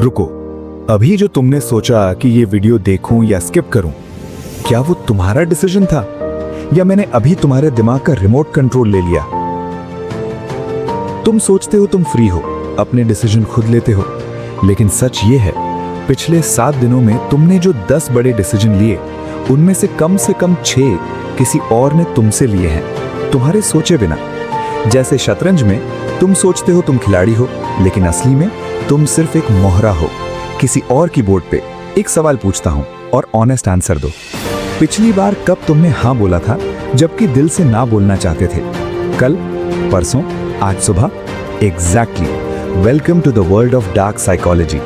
रुको, अभी जो तुमने सोचा कि ये वीडियो देखूं या स्किप करूं, क्या वो तुम्हारा डिसीजन था या मैंने अभी तुम्हारे दिमाग का रिमोट कंट्रोल ले लिया? तुम सोचते हो तुम फ्री हो, अपने डिसीजन खुद लेते हो, लेकिन सच ये है पिछले 7 दिनों में तुमने जो 10 बड़े डिसीजन लिए उनमें से कम 6 किसी और ने तुमसे लिए हैं, तुम्हारे सोचे बिना। जैसे शतरंज में तुम सोचते हो तुम खिलाड़ी हो, लेकिन असली में तुम सिर्फ एक मोहरा हो किसी और की बोर्ड पे। एक सवाल पूछता हूं और ऑनेस्ट आंसर दो। पिछली बार कब तुमने हां बोला था जबकि दिल से ना बोलना चाहते थे? कल, परसों, आज सुबह? Exactly. Welcome to the world of dark psychology,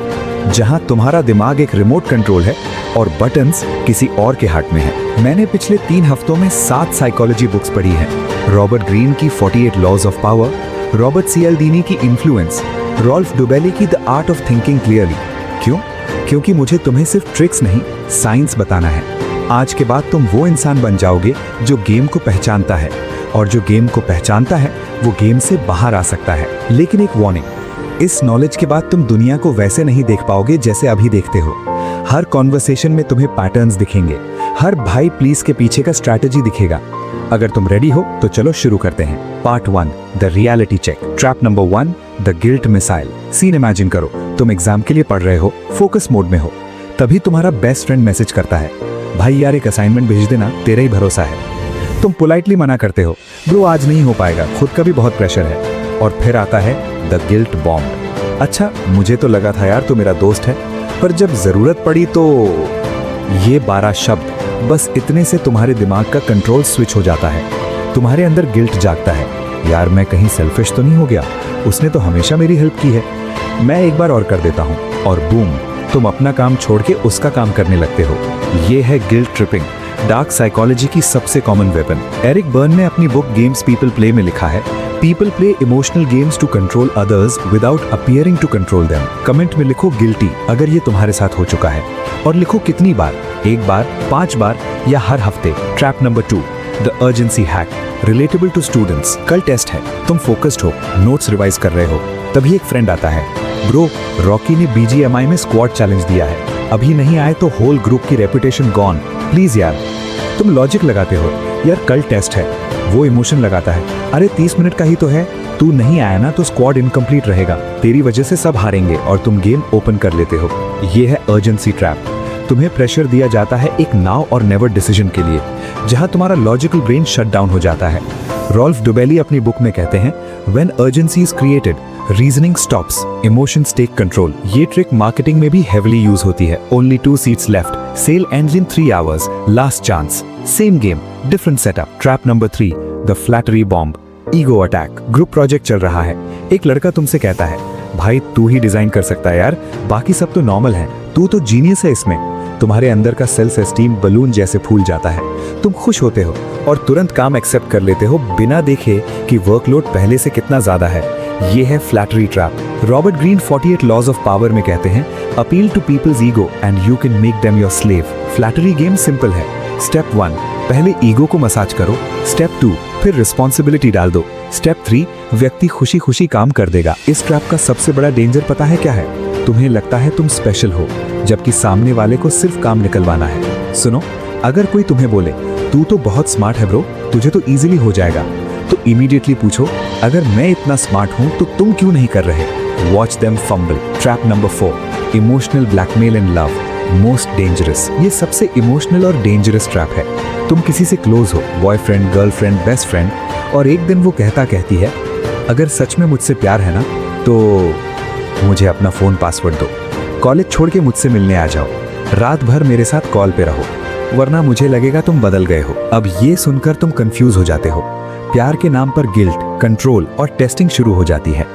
जहां तुम्हारा दिमाग एक रिमोट कंट्रोल है और बटन्स किसी और के हाथ में है। मैंने पिछले 3 हफ्तों में 7 साइकोलॉजी बुक्स पढ़ी हैं। रॉबर्ट ग्रीन की 48 लॉज ऑफ पावर, रॉबर्ट सियाल्दीनी की इन्फ्लुएंस, रॉल्फ डुबेली की the art of thinking clearly. क्यों? क्योंकि मुझे तुम्हें सिर्फ ट्रिक्स नहीं, साइंस बताना है। आज के बाद तुम वो इंसान बन जाओगे जो गेम को पहचानता है, और जो गेम को पहचानता है वो गेम से बाहर आ सकता है। लेकिन एक वार्निंग, इस नॉलेज के बाद तुम दुनिया को वैसे नहीं देख पाओगे जैसे अभी देखते हो। हर कॉन्वर्सेशन में तुम्हें पैटर्न्स दिखेंगे, हर भाई प्लीज के पीछे का स्ट्रैटेजी दिखेगा। अगर तुम रेडी हो तो चलो शुरू करते हैं। Part 1, the reality check. Trap number 1, the guilt missile. Scene imagine करो, तुम एग्जाम के लिए पढ़ रहे हो, फोकस मोड में हो। तभी तुम्हारा बेस्ट फ्रेंड मैसेज करता है, भाई यार एक असाइनमेंट भेज देना, तेरा ही भरोसा है। तुम पोलाइटली मना करते हो, ब्रो आज नहीं हो पाएगा, खुद का भी बहुत प्रेशर है। और फिर आता है द गिल्ट बॉम्ब। अच्छा, मुझे तो लगा था यार तू मेरा दोस्त है, पर जब जरूरत पड़ी तो। ये 12 शब्द, बस इतने से तुम्हारे दिमाग का कंट्रोल स्विच हो जाता है। तुम्हारे अंदर गिल्ट जागता है, यार मैं कहीं सेल्फिश तो नहीं हो गया, उसने तो हमेशा मेरी हेल्प की है, मैं एक बार और कर देता हूँ। और बूम, तुम अपना काम छोड़ के उसका काम करने लगते हो। ये है गिल्ट ट्रिपिंग, डार्क साइकोलॉजी की सबसे कॉमन वेपन। एरिक बर्न ने अपनी बुक गेम्स पीपल प्ले में लिखा है, people play emotional games to control others without appearing to control them. Comment में लिखो गिल्टी अगर ये तुम्हारे साथ हो चुका है, और लिखो कितनी बार, 1 बार, 5 बार या हर हफ्ते। Trap number 2, the urgency hack. Relatable to students. कल टेस्ट है, तुम फोकस्ड हो, नोट्स रिवाइज कर रहे हो, तभी एक फ्रेंड आता है, ब्रो रॉकी ने BGMI में स्क्वाड चैलेंज दिया है, अभी नहीं आए तो होल ग्रुप की रेपुटेशन गॉन, प्लीज यार। तुम लॉजिक लगाते हो, यार कल टेस्ट है। वो इमोशन लगाता है, अरे 30 मिनट का ही तो है, तू नहीं आया ना तो स्क्वाड इनकम्प्लीट रहेगा, तेरी वजह से सब हारेंगे, और तुम गेम ओपन कर लेते हो। ये है अर्जेंसी ट्रैप। तुम्हें प्रेशर दिया जाता है एक नाउ और नेवर डिसीजन के लिए, जहां तुम्हारा लॉजिकल ब्रेन शट डाउन हो जाता है। रॉल्फ डुबेली अपनी बुक में कहते हैं, when urgency is created, reasoning stops, emotions take control. ये ट्रिक मार्केटिंग में भी हेविली यूज होती है। Only 2 seats left, sale ends in 3 hours, last chance, same game, different setup. Trap number 3, the flattery bomb, ego attack. Group project चल रहा है, एक लड़का तुमसे कहता है, भाई तू ही डिजाइन कर सकता है यार, बाकी सब तो नॉर्मल है, तू तो जीनियस है इसमें। तुम्हारे अंदर का सेल्फ एस्टीम बलून जैसे फूल जाता है, तुम खुश होते हो और तुरंत काम एक्सेप्ट कर लेते हो बिना देखे कि वर्कलोड पहले से कितना ज्यादा है। ये है flattery trap. Robert Green 48 laws of power में कहते हैं, appeal to people's ego and you can make them your slave. Flattery game simple है। स्टेप 1, पहले ईगो को मसाज करो। स्टेप 2, फिर रिस्पॉन्सिबिलिटी डाल दो। स्टेप 3, व्यक्ति खुशी खुशी काम कर देगा। इस ट्रैप का सबसे बड़ा डेंजर पता है क्या है? तुम्हें लगता है तुम स्पेशल हो, जबकि सामने वाले को सिर्फ काम निकलवाना है। सुनो, अगर कोई तुम्हें बोले तू तो बहुत स्मार्ट है ब्रो, तुझे तो इजीली हो जाएगा, तो इमीडिएटली पूछो, अगर मैं इतना स्मार्ट हूं तो तुम क्यों नहीं कर रहे? Watch them fumble. Trap number 4, emotional blackmail in love, most dangerous. ये सबसे इमोशनल और डेंजरस ट्रैप है। तुम किसी से क्लोज हो, बॉयफ्रेंड, गर्लफ्रेंड, बेस्ट फ्रेंड, और एक दिन वो कहती है, अगर सच में मुझसे प्यार है ना तो मुझे अपना फोन पासवर्ड दो, कॉलेज छोड़ के मुझसे मिलने आ जाओ, रात भर मेरे साथ कॉल पे रहो, वरना मुझे लगेगा तुम बदल गए हो। अब ये सुनकर तुम कंफ्यूज हो जाते हो। प्यार के नाम पर गिल्ट, कंट्रोल और टेस्टिंग शुरू हो जाती है।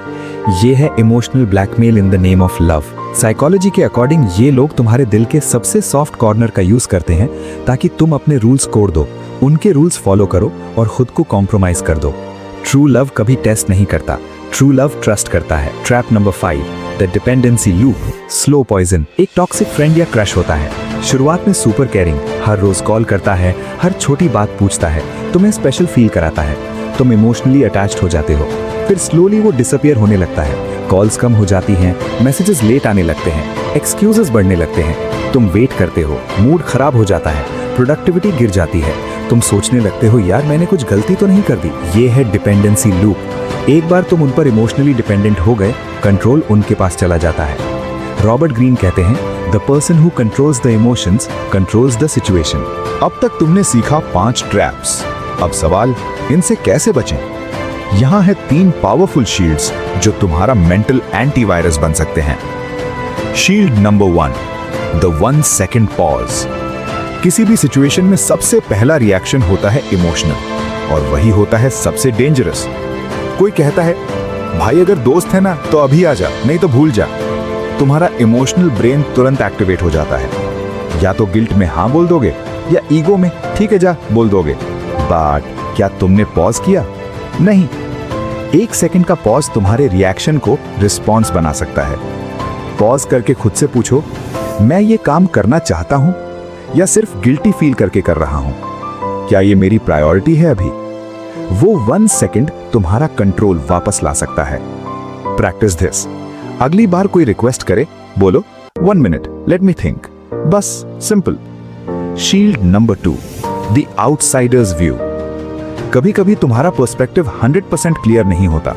ये है emotional blackmail in the name of love. Psychology के अकॉर्डिंग ये लोग तुम्हारे दिल के सबसे सॉफ्ट कॉर्नर का यूज करते हैं ताकि तुम अपने रूल्स तोड़ दो, उनके रूल्स फॉलो करो और खुद को कॉम्प्रोमाइज कर दो। ट्रू लव कभी टेस्ट नहीं करता, ट्रू लव ट्रस्ट करता है। Trap number 5, the dependency loop, slow poison. एक टॉक्सिक फ्रेंड या क्रश होता है, शुरुआत में सुपर केयरिंग, हर रोज कॉल करता है, हर छोटी बात पूछता है, तुम्हें स्पेशल फील कराता है, तुम इमोशनली अटैच्ड हो जाते हो, फिर स्लोली वो डिसअपियर होने लगता है, कॉल्स कम हो जाती हैं, मैसेजेस लेट आने लगते हैं, एक्सक्यूजेस बढ़ने लगते हैं, तुम वेट करते हो, मूड खराब हो जाता है, प्रोडक्टिविटी गिर जाती है, तुम सोचने लगते हो यार मैंने कुछ गलती तो नहीं कर दी। ये है डिपेंडेंसी लूप। एक बार तुम उन पर इमोशनली डिपेंडेंट हो गए, कंट्रोल उनके पास चला जाता है। रॉबर्ट ग्रीन कहते हैं the person who controls the emotions controls the situation. अब तक तुमने सीखा 5 ट्रैप्स। अब सवाल, इनसे कैसे बचें? यहाँ है 3 पावरफुल शील्ड्स जो तुम्हारा मेंटल एंटीवायरस बन सकते हैं। Shield number 1, the 1 second pause. किसी भी सिचुएशन में सबसे पहला रिएक्शन होता है इमोशनल, और वही होता है सबसे डेंजरस। कोई कहता है भाई अगर दोस्त है ना तो अभी आ जा, नहीं तो भूल जा। तुम्हारा इमोशनल ब्रेन तुरंत एक्टिवेट हो जाता है। या तो गिल्ट में हाँ बोल दोगे या ईगो में ठीक है जा बोल दोगे। बट क्या तुमने पॉज किया? नहीं। 1 सेकंड का पॉज तुम्हारे रिएक्शन को रिस्पॉन्स बना सकता है। पॉज करके खुद से पूछो, मैं ये काम करना चाहता हूं या सिर्फ गिल्टी फील करके कर रहा हूं? क्या ये मेरी प्रायोरिटी है अभी? वो 1 सेकंड तुम्हारा कंट्रोल वापस ला सकता है। Practice this. अगली बार कोई रिक्वेस्ट करे, बोलो 1 मिनट, लेट मी थिंक। बस simple. Shield number 2, the outsiders view. कभी कभी तुम्हारा पर्सपेक्टिव 100% क्लियर नहीं होता।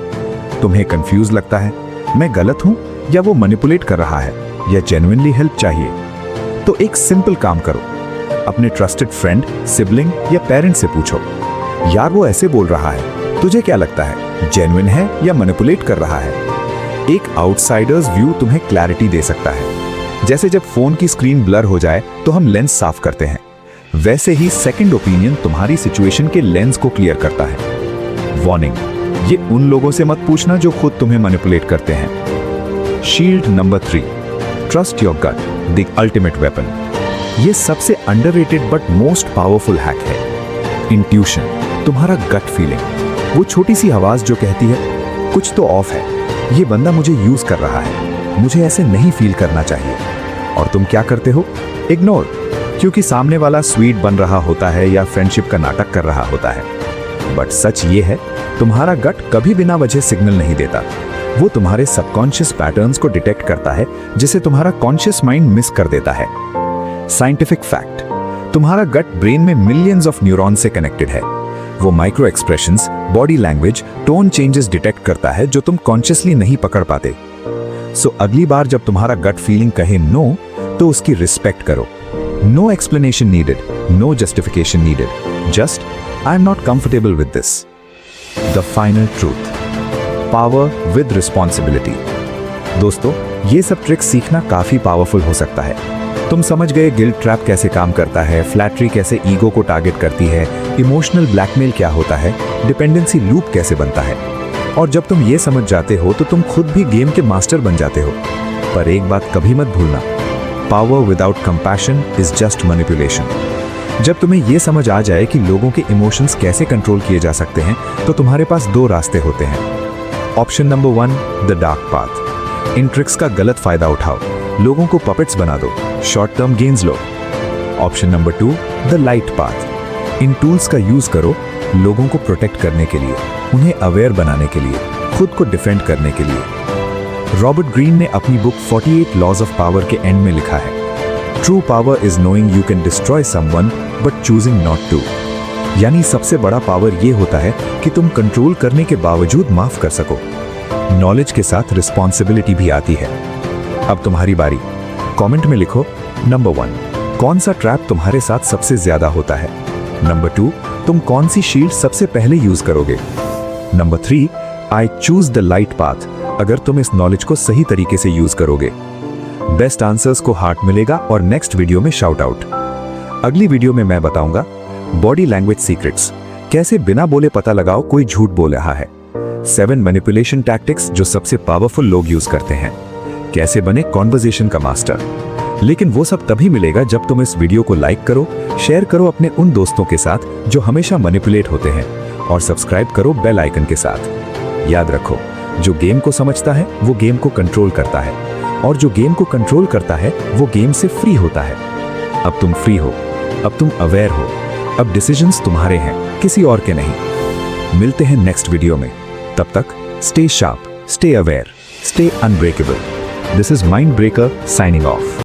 तुम्हें कंफ्यूज लगता है, मैं गलत हूं या वो मैनिपुलेट कर रहा है या जेन्युइनली हेल्प चाहिए। तो एक सिंपल काम करो, अपने ट्रस्टेड फ्रेंड, सिबलिंग या पेरेंट से पूछो, यार वो ऐसे बोल रहा है, तुझे क्या लगता है, जेन्युइन है या मैनिपुलेट कर रहा है? एक आउटसाइडर्स व्यू तुम्हें क्लैरिटी दे सकता है। जैसे जब फोन की स्क्रीन ब्लर हो जाए तो हम लेंस साफ करते हैं, वैसे ही सेकंड ओपिनियन तुम्हारी सिचुएशन के लेंस को क्लियर करता है। वार्निंग, ये उन लोगों से मत पूछना जो खुद तुम्हें मैनिपुलेट करते हैं। Shield number 3, trust your gut, the ultimate weapon. ये सबसे underrated but most powerful hack है। इंट्यूशन, तुम्हारा गट फीलिंग, वो छोटी सी आवाज जो कहती है कुछ तो ऑफ है, ये बंदा मुझे यूज कर रहा है, मुझे ऐसे नहीं फील करना चाहिए। और तुम क्या करते हो? इग्नोर, क्योंकि सामने वाला स्वीट बन रहा होता है या फ्रेंडशिप का नाटक कर रहा होता है। बट सच ये है, तुम्हारा गट कभी बिना वजह सिग्नल नहीं देता। वो तुम्हारे सबकॉन्शियस पैटर्न्स को डिटेक्ट करता है जिसे तुम्हारा कॉन्शियस माइंड मिस कर देता है। साइंटिफिक फैक्ट, तुम्हारा गट ब्रेन में मिलियंस ऑफ न्यूरॉन्स से कनेक्टेड है। वो micro expressions, body language, tone changes detect करता है जो तुम कॉन्शियसली नहीं पकड़ पाते। सो अगली बार जब तुम्हारा गट फीलिंग कहे नो, तो उसकी रिस्पेक्ट करो। No explanation needed, no justification needed, just I am not comfortable with this. The final truth, power with responsibility. दोस्तों, ये सब ट्रिक्स सीखना काफी पावरफुल हो सकता है। तुम समझ गए गिल्ट ट्रैप कैसे काम करता है, फ्लैटरी कैसे ईगो को टारगेट करती है, इमोशनल ब्लैकमेल क्या होता है, डिपेंडेंसी लूप कैसे बनता है। और जब तुम ये समझ जाते हो तो तुम खुद भी गेम के मास्टर बन जाते हो। पर एक बात कभी मत भूलना, power without compassion is just manipulation. जब तुम्हें ये समझ आ जाए कि लोगों के इमोशंस कैसे कंट्रोल किए जा सकते हैं, तो तुम्हारे पास 2 रास्ते होते हैं। Option number 1, the dark path. In tricks का गलत फायदा उठाओ, लोगों को पपेट्स बना दो, short term gains low. Option number 2, the light path. In tools का यूज करो लोगों को प्रोटेक्ट करने के लिए, उन्हें अवेयर बनाने के लिए, खुद को डिफेंड करने के लिए। रॉबर्ट ग्रीन ने अपनी बुक 48 लॉज ऑफ पावर के एंड में लिखा है, true power is knowing you can destroy someone but choosing not to. यानी सबसे बड़ा पावर ये होता है कि तुम कंट्रोल करने के बावजूद माफ कर सको। नॉलेज के साथ रिस्पॉन्सिबिलिटी भी आती है। अब तुम्हारी बारी। कमेंट में लिखो, नंबर 1, कौन सा ट्रैप तुम्हारे साथ सबसे ज्यादा होता है? नंबर 2, तुम कौन सी शील्ड सबसे पहले यूज करोगे? Number 3, I choose the light path, अगर तुम इस नॉलेज को सही तरीके से यूज करोगे। बेस्ट आंसर्स को हार्ट मिलेगा और नेक्स्ट वीडियो में शाउट आउट। अगली वीडियो में मैं बताऊंगा बॉडी लैंग्वेज सीक्रेट्स, कैसे बिना बोले पता लगाओ कोई झूठ बोल रहा है। 7 मैनिपुलेशन टैक्टिक्स जो सबसे पावरफुल लोग यूज करते हैं। कैसे बने कॉन्वर्सेशन का मास्टर। लेकिन वो सब तभी मिलेगा जब तुम इस वीडियो को लाइक करो, शेयर करो अपने उन दोस्तों के साथ जो हमेशा मैनिपुलेट होते हैं, और सब्सक्राइब करो बेल आइकन के साथ। याद रखो, जो गेम को समझता है वो गेम को कंट्रोल करता है, और जो गेम को कंट्रोल करता है वो गेम से फ्री होता है। अब तुम फ्री हो, अब तुम अवेयर हो, अब डिसीजंस तुम्हारे हैं, किसी और के नहीं। मिलते हैं नेक्स्ट वीडियो में, तब तक stay sharp, stay aware, Stay unbreakable. This is Mindbreaker signing off.